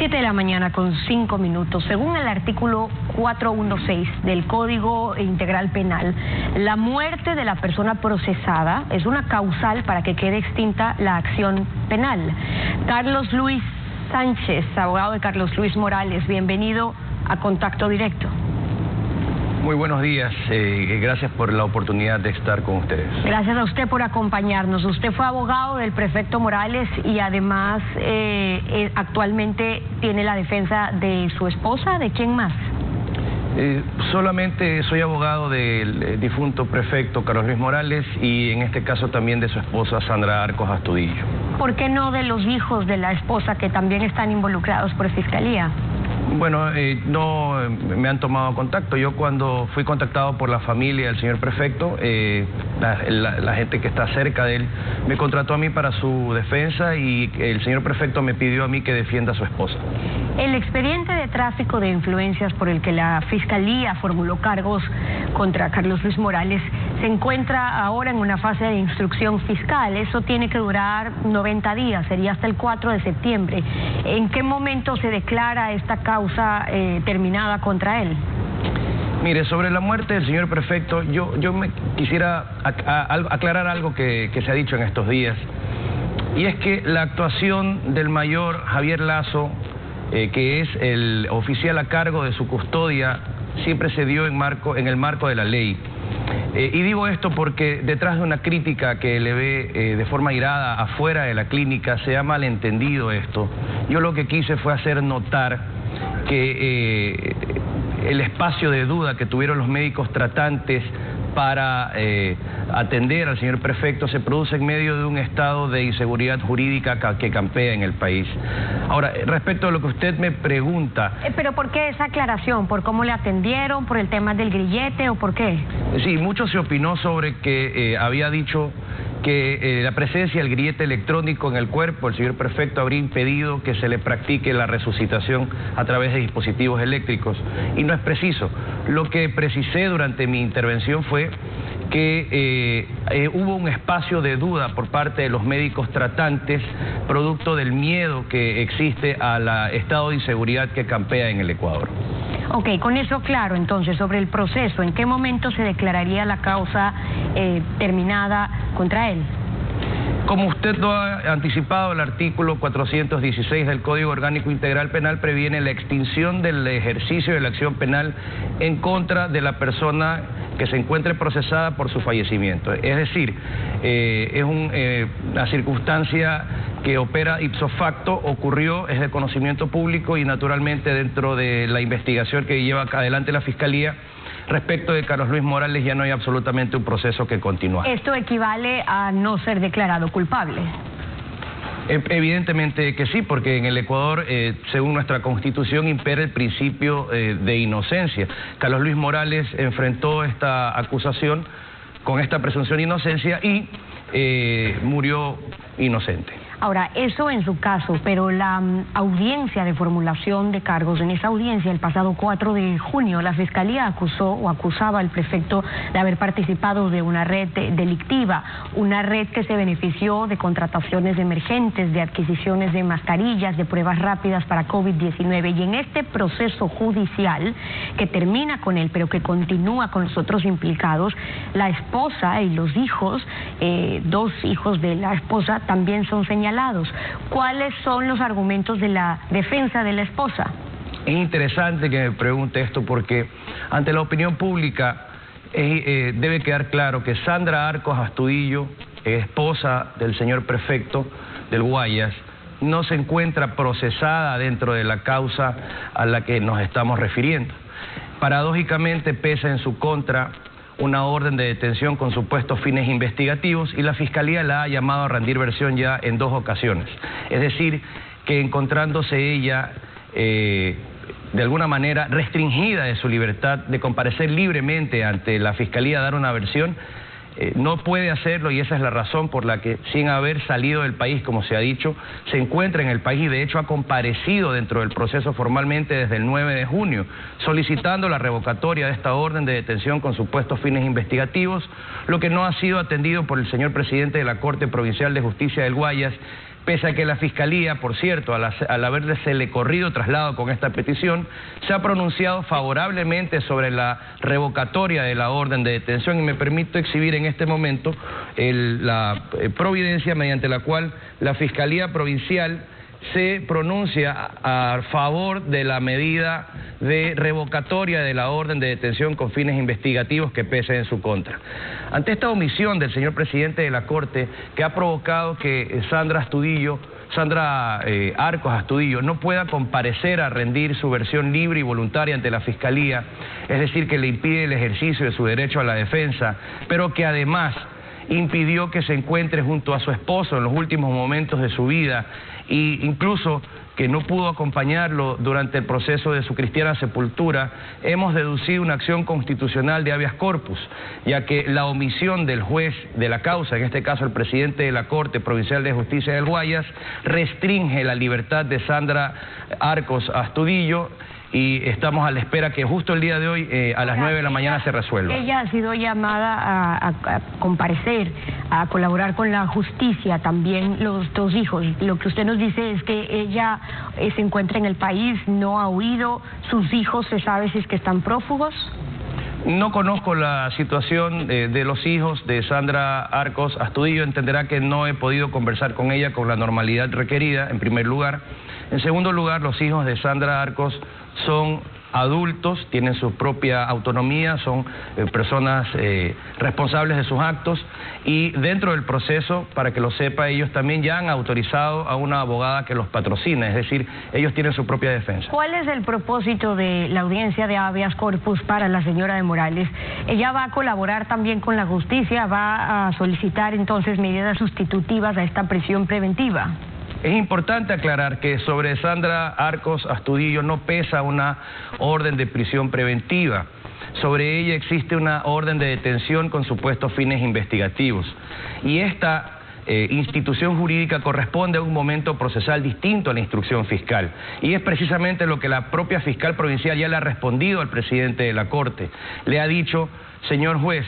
7 de la mañana con 5 minutos. Según el artículo 416 del Código Integral Penal, la muerte de la persona procesada es una causal para que quede extinta la acción penal. Carlos Luis Sánchez, abogado de Carlos Luis Morales, bienvenido a Contacto Directo. Muy buenos días, gracias por la oportunidad de estar con ustedes. Gracias a usted por acompañarnos. Usted fue abogado del prefecto Morales y además actualmente tiene la defensa de su esposa. ¿De quién más? Solamente soy abogado del difunto prefecto Carlos Luis Morales y en este caso también de su esposa Sandra Arcos Astudillo. ¿Por qué no de los hijos de la esposa que también están involucrados por fiscalía? Bueno, no me han tomado contacto. Yo cuando fui contactado por la familia del señor prefecto, la gente que está cerca de él me contrató a mí para su defensa y el señor prefecto me pidió a mí que defienda a su esposa. El expediente de tráfico de influencias por el que la fiscalía formuló cargos contra Carlos Luis Morales se encuentra ahora en una fase de instrucción fiscal. Eso tiene que durar 90 días, sería hasta el 4 de septiembre. ¿En qué momento se declara esta causa terminada contra él? Mire, sobre la muerte del señor prefecto, yo me quisiera aclarar algo que se ha dicho en estos días, y es que la actuación del mayor Javier Lazo, que es el oficial a cargo de su custodia, siempre se dio en el marco de la ley. Y digo esto porque detrás de una crítica que le ve de forma irada afuera de la clínica se ha malentendido esto. Yo lo que quise fue hacer notar que el espacio de duda que tuvieron los médicos tratantes para atender al señor prefecto se produce en medio de un estado de inseguridad jurídica que campea en el país. Ahora, respecto a lo que usted me pregunta... ¿Pero por qué esa aclaración? ¿Por cómo le atendieron? ¿Por el tema del grillete o por qué? Sí, mucho se opinó sobre que había dicho que la presencia del grillete electrónico en el cuerpo, el señor prefecto habría impedido que se le practique la resucitación a través de dispositivos eléctricos. Y no es preciso. Lo que precisé durante mi intervención fue que hubo un espacio de duda por parte de los médicos tratantes, producto del miedo que existe al estado de inseguridad que campea en el Ecuador. Ok, con eso claro, entonces, sobre el proceso, ¿en qué momento se declararía la causa terminada contra él? Como usted lo ha anticipado, el artículo 416 del Código Orgánico Integral Penal previene la extinción del ejercicio de la acción penal en contra de la persona que se encuentre procesada por su fallecimiento. Es decir, es una circunstancia que opera ipso facto, ocurrió, es de conocimiento público y naturalmente dentro de la investigación que lleva adelante la Fiscalía, respecto de Carlos Luis Morales ya no hay absolutamente un proceso que continúa. ¿Esto equivale a no ser declarado culpable? Evidentemente que sí, porque en el Ecuador, según nuestra Constitución, impera el principio de inocencia. Carlos Luis Morales enfrentó esta acusación con esta presunción de inocencia y murió inocente. Ahora, eso en su caso, pero la audiencia de formulación de cargos, en esa audiencia el pasado 4 de junio, la Fiscalía acusaba al prefecto de haber participado de una red delictiva, una red que se benefició de contrataciones emergentes, de adquisiciones de mascarillas, de pruebas rápidas para COVID-19. Y en este proceso judicial, que termina con él, pero que continúa con los otros implicados, la esposa y los hijos, 2 hijos de la esposa, también son señalados. ¿Cuáles son los argumentos de la defensa de la esposa? Es interesante que me pregunte esto porque ante la opinión pública debe quedar claro que Sandra Arcos Astudillo, esposa del señor prefecto del Guayas, no se encuentra procesada dentro de la causa a la que nos estamos refiriendo. Paradójicamente pesa en su contra una orden de detención con supuestos fines investigativos y la Fiscalía la ha llamado a rendir versión ya en 2 ocasiones. Es decir, que encontrándose ella de alguna manera restringida de su libertad de comparecer libremente ante la Fiscalía a dar una versión, no puede hacerlo y esa es la razón por la que, sin haber salido del país, como se ha dicho, se encuentra en el país y de hecho ha comparecido dentro del proceso formalmente desde el 9 de junio, solicitando la revocatoria de esta orden de detención con supuestos fines investigativos, lo que no ha sido atendido por el señor presidente de la Corte Provincial de Justicia del Guayas, pese a que la Fiscalía, por cierto, al haberse corrido traslado con esta petición, se ha pronunciado favorablemente sobre la revocatoria de la orden de detención, y me permito exhibir en este momento la providencia mediante la cual la Fiscalía Provincial se pronuncia a favor de la medida de revocatoria de la orden de detención con fines investigativos que pese en su contra. Ante esta omisión del señor presidente de la Corte, que ha provocado que Sandra Arcos Astudillo no pueda comparecer a rendir su versión libre y voluntaria ante la Fiscalía, es decir, que le impide el ejercicio de su derecho a la defensa, pero que además impidió que se encuentre junto a su esposo en los últimos momentos de su vida, e incluso que no pudo acompañarlo durante el proceso de su cristiana sepultura, hemos deducido una acción constitucional de habeas corpus, ya que la omisión del juez de la causa, en este caso el presidente de la Corte Provincial de Justicia del Guayas, restringe la libertad de Sandra Arcos Astudillo, y estamos a la espera que justo el día de hoy a las 9 de la mañana se resuelva. Ella ha sido llamada a comparecer, a colaborar con la justicia, también los dos hijos. Lo que usted nos dice es que ella se encuentra en el país, no ha huido, sus hijos se sabe si es que están prófugos. No conozco la situación de los hijos de Sandra Arcos Astudillo, entenderá que no he podido conversar con ella con la normalidad requerida, en primer lugar. En segundo lugar, los hijos de Sandra Arcos son adultos, tienen su propia autonomía, son personas responsables de sus actos, y dentro del proceso, para que lo sepa, ellos también ya han autorizado a una abogada que los patrocina, es decir, ellos tienen su propia defensa. ¿Cuál es el propósito de la audiencia de habeas corpus para la señora de Morales? ¿Ella va a colaborar también con la justicia, va a solicitar entonces medidas sustitutivas a esta prisión preventiva? Es importante aclarar que sobre Sandra Arcos Astudillo no pesa una orden de prisión preventiva. Sobre ella existe una orden de detención con supuestos fines investigativos. Y esta institución jurídica corresponde a un momento procesal distinto a la instrucción fiscal. Y es precisamente lo que la propia fiscal provincial ya le ha respondido al presidente de la Corte. Le ha dicho: señor juez,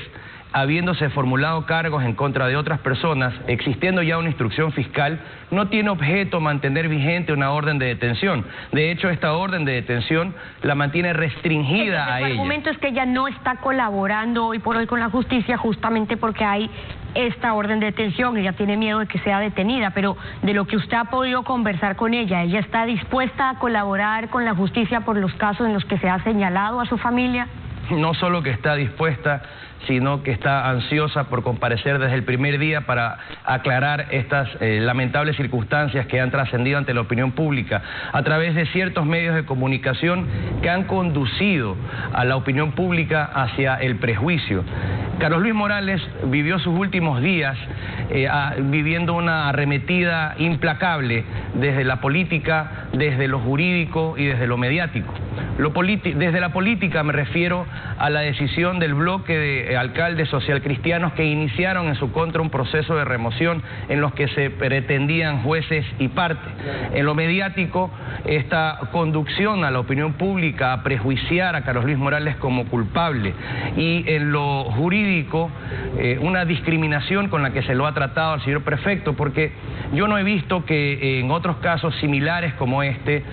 habiéndose formulado cargos en contra de otras personas, existiendo ya una instrucción fiscal, no tiene objeto mantener vigente una orden de detención. De hecho, esta orden de detención la mantiene restringida a ella. El argumento es que ella no está colaborando hoy por hoy con la justicia justamente porque hay esta orden de detención. Ella tiene miedo de que sea detenida, pero de lo que usted ha podido conversar con ella, ¿ella está dispuesta a colaborar con la justicia por los casos en los que se ha señalado a su familia? No solo que está dispuesta, sino que está ansiosa por comparecer desde el primer día para aclarar estas lamentables circunstancias que han trascendido ante la opinión pública a través de ciertos medios de comunicación que han conducido a la opinión pública hacia el prejuicio. Carlos Luis Morales vivió sus últimos días viviendo una arremetida implacable desde la política, desde lo jurídico y desde lo mediático. Desde la política me refiero a la decisión del bloque de alcaldes socialcristianos que iniciaron en su contra un proceso de remoción en los que se pretendían jueces y parte. En lo mediático, esta conducción a la opinión pública a prejuiciar a Carlos Luis Morales como culpable, y en lo jurídico una discriminación con la que se lo ha tratado al señor prefecto, porque yo no he visto que en otros casos similares como este,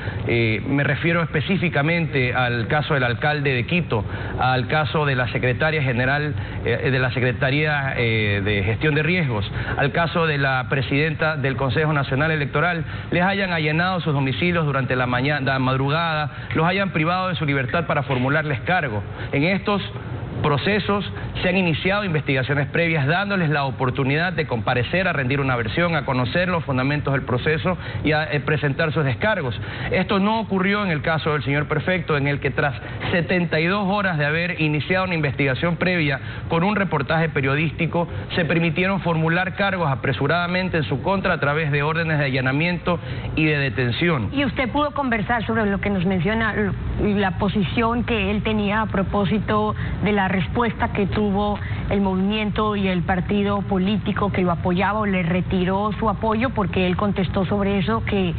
me refiero específicamente al caso del alcalde de Quito, al caso de la secretaria general de la Secretaría de Gestión de Riesgos, al caso de la presidenta del Consejo Nacional Electoral, les hayan allanado sus domicilios durante la madrugada, los hayan privado de su libertad para formularles cargo. En estos procesos se han iniciado investigaciones previas dándoles la oportunidad de comparecer, a rendir una versión, a conocer los fundamentos del proceso y a presentar sus descargos. Esto no ocurrió en el caso del señor prefecto, en el que tras 72 horas de haber iniciado una investigación previa con un reportaje periodístico, se permitieron formular cargos apresuradamente en su contra a través de órdenes de allanamiento y de detención. ¿Y usted pudo conversar sobre lo que nos menciona, la posición que él tenía a propósito de la respuesta que tuvo el movimiento y el partido político que lo apoyaba, o le retiró su apoyo porque él contestó sobre eso que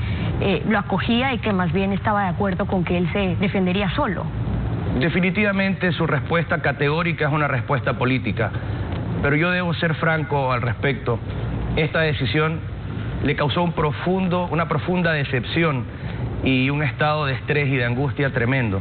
lo acogía y que más bien estaba de acuerdo con que él se defendería solo? Definitivamente su respuesta categórica es una respuesta política, pero yo debo ser franco al respecto. Esta decisión le causó una profunda decepción y un estado de estrés y de angustia tremendo.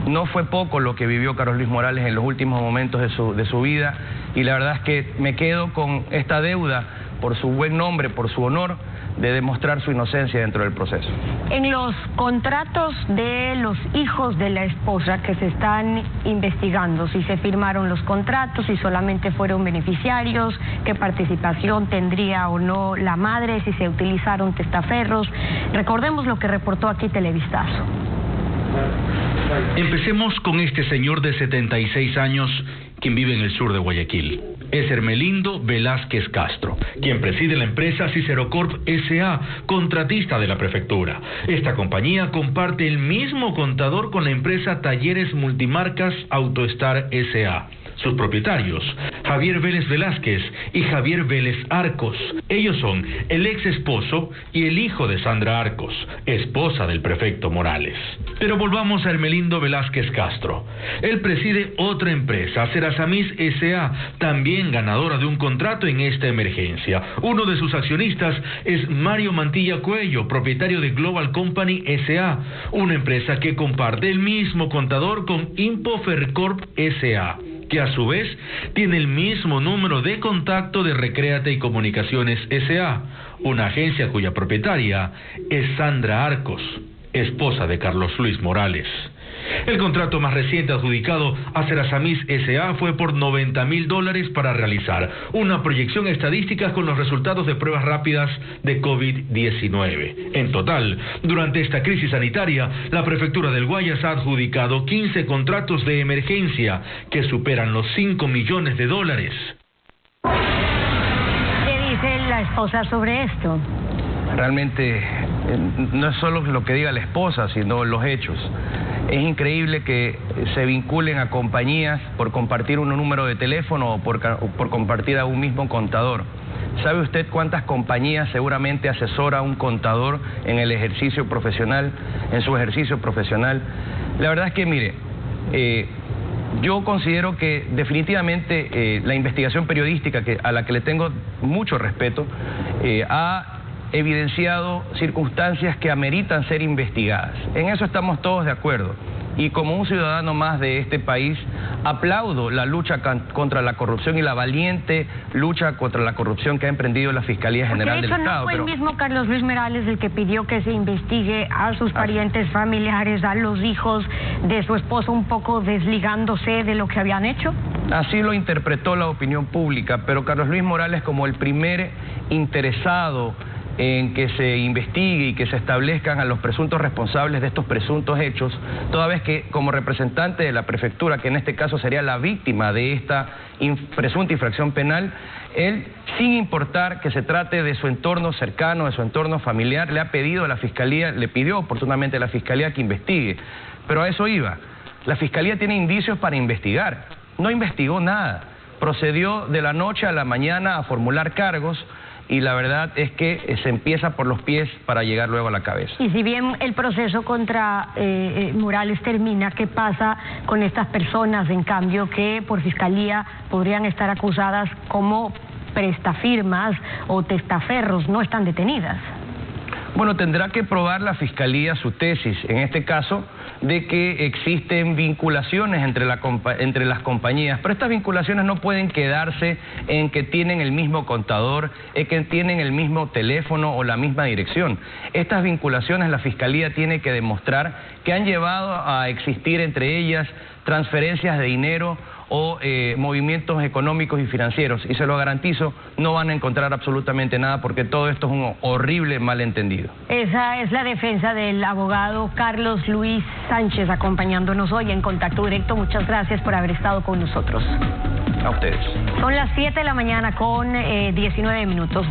No fue poco lo que vivió Carlos Luis Morales en los últimos momentos de su vida, y la verdad es que me quedo con esta deuda por su buen nombre, por su honor, de demostrar su inocencia dentro del proceso. En los contratos de los hijos de la esposa que se están investigando, si se firmaron los contratos, si solamente fueron beneficiarios, qué participación tendría o no la madre, si se utilizaron testaferros. Recordemos lo que reportó aquí Televistazo. Empecemos con este señor de 76 años, quien vive en el sur de Guayaquil. Es Hermelindo Velázquez Castro, quien preside la empresa Cicerocorp S.A., contratista de la prefectura. Esta compañía comparte el mismo contador con la empresa Talleres Multimarcas Autostar S.A. Sus propietarios, Javier Vélez Velázquez y Javier Vélez Arcos. Ellos son el ex esposo y el hijo de Sandra Arcos, esposa del prefecto Morales. Pero volvamos a Hermelindo Velázquez Castro. Él preside otra empresa, Serasamis S.A., también ganadora de un contrato en esta emergencia. Uno de sus accionistas es Mario Mantilla Cuello, propietario de Global Company S.A., una empresa que comparte el mismo contador con Impofercorp S.A., que a su vez tiene el mismo número de contacto de Recréate y Comunicaciones S.A., una agencia cuya propietaria es Sandra Arcos, esposa de Carlos Luis Morales. El contrato más reciente adjudicado a Serasamis S.A. fue por $90,000 para realizar una proyección estadística con los resultados de pruebas rápidas de COVID-19. En total, durante esta crisis sanitaria, la prefectura del Guayas ha adjudicado 15 contratos de emergencia que superan los $5 millones. ¿Qué dice la esposa sobre esto? Realmente no es solo lo que diga la esposa, sino los hechos. Es increíble que se vinculen a compañías por compartir un número de teléfono o por compartir a un mismo contador. ¿Sabe usted cuántas compañías seguramente asesora a un contador en el ejercicio profesional, en su ejercicio profesional? La verdad es que, mire, yo considero que definitivamente la investigación periodística, a la que le tengo mucho respeto, ha evidenciado circunstancias que ameritan ser investigadas. En eso estamos todos de acuerdo. Y como un ciudadano más de este país, aplaudo la lucha contra la corrupción y la valiente lucha contra la corrupción que ha emprendido la Fiscalía General del Estado. ¿No fue el mismo Carlos Luis Morales el que pidió que se investigue a sus parientes familiares, a los hijos de su esposo, un poco desligándose de lo que habían hecho? Así lo interpretó la opinión pública, pero Carlos Luis Morales, como el primer interesado en que se investigue y que se establezcan a los presuntos responsables de estos presuntos hechos, toda vez que como representante de la prefectura, que en este caso sería la víctima de esta presunta infracción penal, él, sin importar que se trate de su entorno cercano, de su entorno familiar, le ha pedido a la Fiscalía, le pidió oportunamente a la Fiscalía que investigue. Pero a eso iba. La Fiscalía tiene indicios para investigar. No investigó nada. Procedió de la noche a la mañana a formular cargos, y la verdad es que se empieza por los pies para llegar luego a la cabeza. Y si bien el proceso contra Morales termina, ¿qué pasa con estas personas, en cambio, que por Fiscalía podrían estar acusadas como prestafirmas o testaferros? No están detenidas. Bueno, tendrá que probar la Fiscalía su tesis, en este caso, de que existen vinculaciones entre las compañías, pero estas vinculaciones no pueden quedarse en que tienen el mismo contador, en que tienen el mismo teléfono o la misma dirección. Estas vinculaciones la Fiscalía tiene que demostrar que han llevado a existir entre ellas transferencias de dinero o movimientos económicos y financieros, y se lo garantizo, no van a encontrar absolutamente nada, porque todo esto es un horrible malentendido. Esa es la defensa del abogado Carlos Luis Sánchez, acompañándonos hoy en Contacto Directo. Muchas gracias por haber estado con nosotros. A ustedes. Son las 7 de la mañana con 19 minutos.